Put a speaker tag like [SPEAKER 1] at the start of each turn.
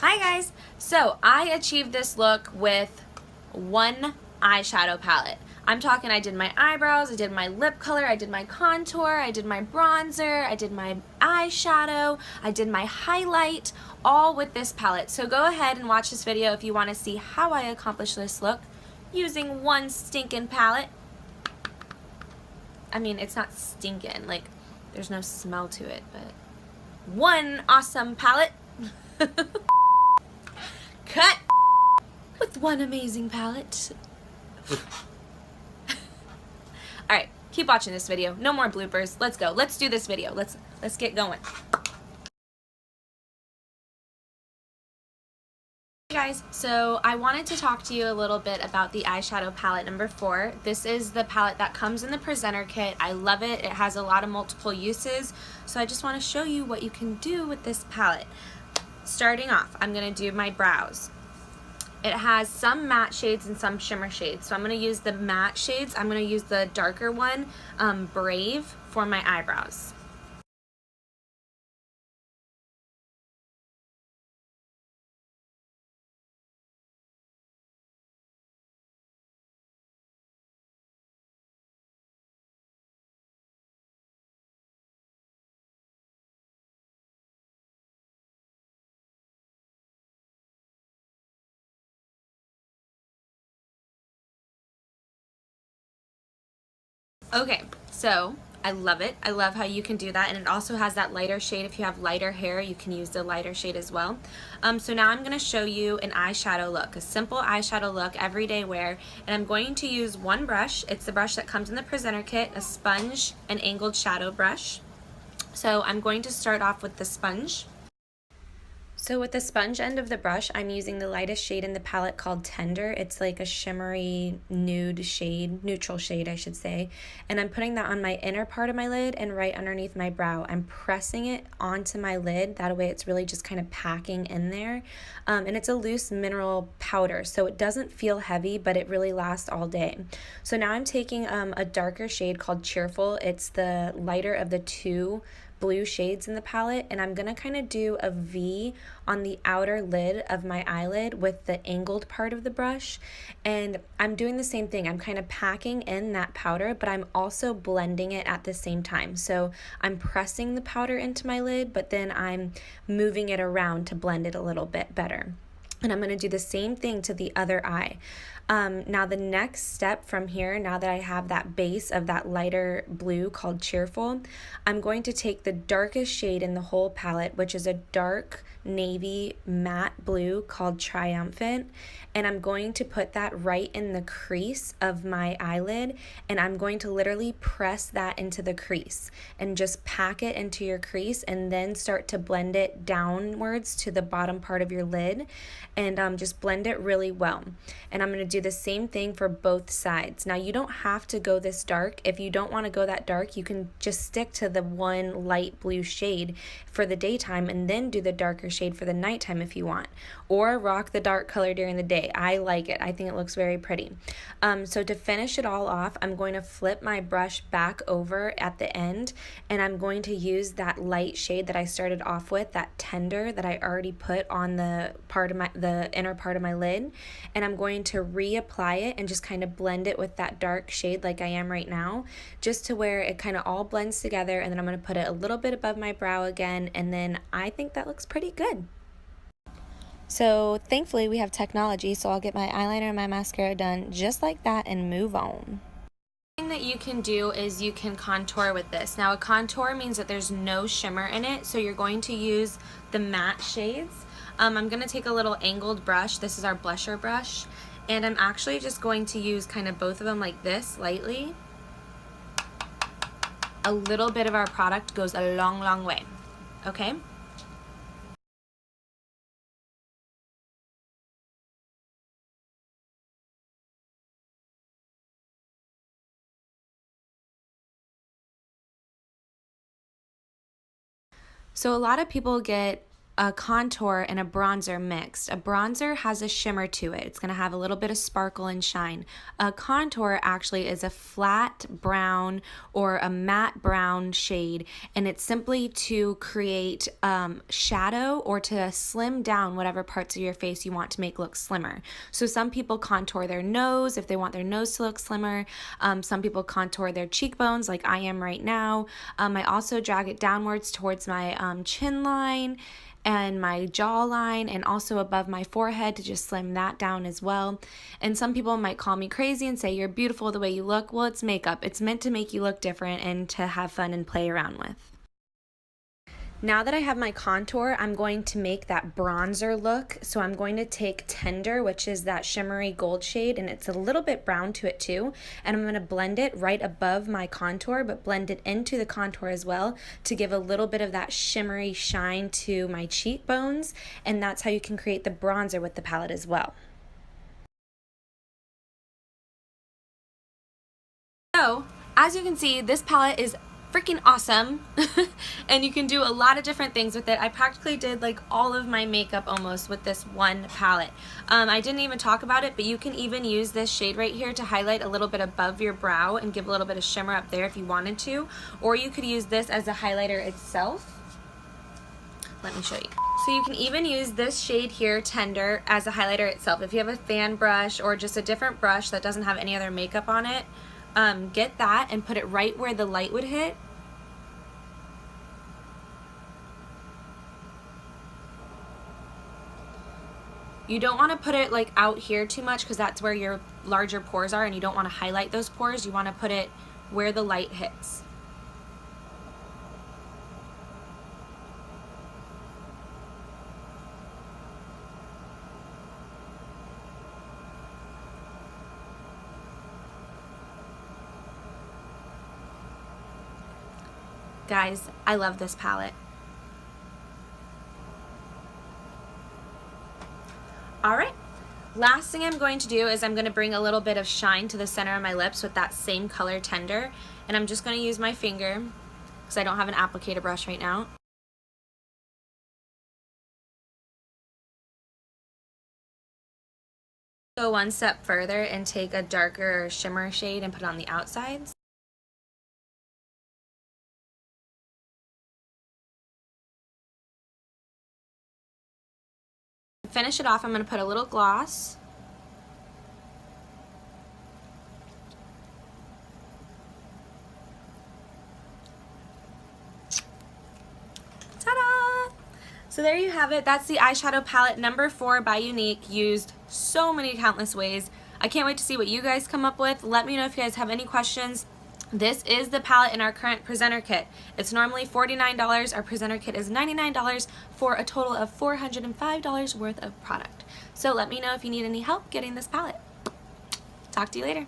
[SPEAKER 1] Hi guys! So I achieved this look with one eyeshadow palette. I'm talking I did my eyebrows, I did my lip color, I did my contour, I did my bronzer, I did my eyeshadow, I did my highlight, all with this palette. So go ahead and watch this video if you want to see how I accomplished this look using one stinking palette. I mean, it's not stinking, like there's no smell to it, but one awesome palette. Cut with one amazing palette. Alright, keep watching this video. No more bloopers. Let's go. Let's do this video. Let's get going. Hey guys, so I wanted to talk to you a little bit about the eyeshadow palette number 4. This is the palette that comes in the presenter kit. I love it. It has a lot of multiple uses, so I just want to show you what you can do with this palette. Starting off, I'm going to do my brows. It has some matte shades and some shimmer shades. So I'm going to use the matte shades. I'm going to use the darker one, Brave, for my eyebrows. Okay, so I love it. I love how you can do that, and it also has that lighter shade. If you have lighter hair, you can use the lighter shade as well. So now I'm going to show you an eyeshadow look, a simple eyeshadow look, everyday wear, and I'm going to use one brush. It's the brush that comes in the presenter kit, a sponge, an angled shadow brush. So I'm going to start off with the sponge. So with the sponge end of the brush, I'm using the lightest shade in the palette called Tender. It's like a shimmery nude shade, neutral shade I should say. And I'm putting that on my inner part of my lid and right underneath my brow. I'm pressing it onto my lid. That way it's really just kind of packing in there. And it's a loose mineral powder, so it doesn't feel heavy, but it really lasts all day. So now I'm taking a darker shade called Cheerful. It's the lighter of the two blue shades in the palette, and I'm gonna kind of do a V on the outer lid of my eyelid with the angled part of the brush. And I'm doing the same thing. I'm kind of packing in that powder, but I'm also blending it at the same time. So I'm pressing the powder into my lid, but then I'm moving it around to blend it a little bit better. And I'm going to do the same thing to the other eye. Now the next step from here, now that I have that base of that lighter blue called Cheerful, I'm going to take the darkest shade in the whole palette, which is a dark navy matte blue called Triumphant, and I'm going to put that right in the crease of my eyelid, and I'm going to literally press that into the crease and just pack it into your crease, and then start to blend it downwards to the bottom part of your lid, and just blend it really well. And I'm going to do the same thing for both sides. Now you don't have to go this dark. If you don't want to go that dark, you can just stick to the one light blue shade for the daytime and then do the darker shade for the nighttime if you want, or rock the dark color during the day. I like it. I think it looks very pretty. So to finish it all off, I'm going to flip my brush back over at the end, and I'm going to use that light shade that I started off with, that Tender that I already put on the inner part of my lid, and I'm going to reapply it and just kind of blend it with that dark shade like I am right now, just to where it kind of all blends together. And then I'm going to put it a little bit above my brow again, and then I think that looks pretty good. So thankfully we have technology, so I'll get my eyeliner and my mascara done just like that and move on. Thing that you can do is you can contour with this. Now a contour means that there's no shimmer in it, so you're going to use the matte shades. I'm going to take a little angled brush. This is our blusher brush, and I'm actually just going to use kind of both of them like this, lightly. A little bit of our product goes a long, long way. Okay? So a lot of people get a contour and a bronzer mixed. A bronzer has a shimmer to it. It's going to have a little bit of sparkle and shine. A contour actually is a flat brown or a matte brown shade, and it's simply to create shadow or to slim down whatever parts of your face you want to make look slimmer. So some people contour their nose if they want their nose to look slimmer. Some people contour their cheekbones like I am right now. I also drag it downwards towards my chin line and my jawline, and also above my forehead to just slim that down as well. And some people might call me crazy and say you're beautiful the way you look. Well, it's makeup. It's meant to make you look different and to have fun and play around with. Now that I have my contour, I'm going to make that bronzer look. So I'm going to take Tender, which is that shimmery gold shade, and it's a little bit brown to it too. And I'm going to blend it right above my contour, but blend it into the contour as well to give a little bit of that shimmery shine to my cheekbones. And that's how you can create the bronzer with the palette as well. So, as you can see, this palette is freaking awesome and you can do a lot of different things with it. I practically did like all of my makeup almost with this one palette. I didn't even talk about it, but you can even use this shade right here to highlight a little bit above your brow and give a little bit of shimmer up there if you wanted to, or you could use this as a highlighter itself. Let me show you. So you can even use this shade here, Tender, as a highlighter itself. If you have a fan brush or just a different brush that doesn't have any other makeup on it, get that and put it right where the light would hit. You don't want to put it like out here too much because that's where your larger pores are, and you don't want to highlight those pores. You want to put it where the light hits. Guys, I love this palette. Alright, last thing I'm going to do is I'm going to bring a little bit of shine to the center of my lips with that same color Tender, and I'm just going to use my finger because I don't have an applicator brush right now. Go one step further and take a darker shimmer shade and put it on the outsides. Finish it off, I'm going to put a little gloss. Ta-da! So there you have it. That's the eyeshadow palette number 4 by Younique, used so many countless ways. I can't wait to see what you guys come up with. Let me know if you guys have any questions. This is the palette in our current presenter kit. It's normally $49. Our presenter kit is $99 for a total of $405 worth of product. So let me know if you need any help getting this palette. Talk to you later.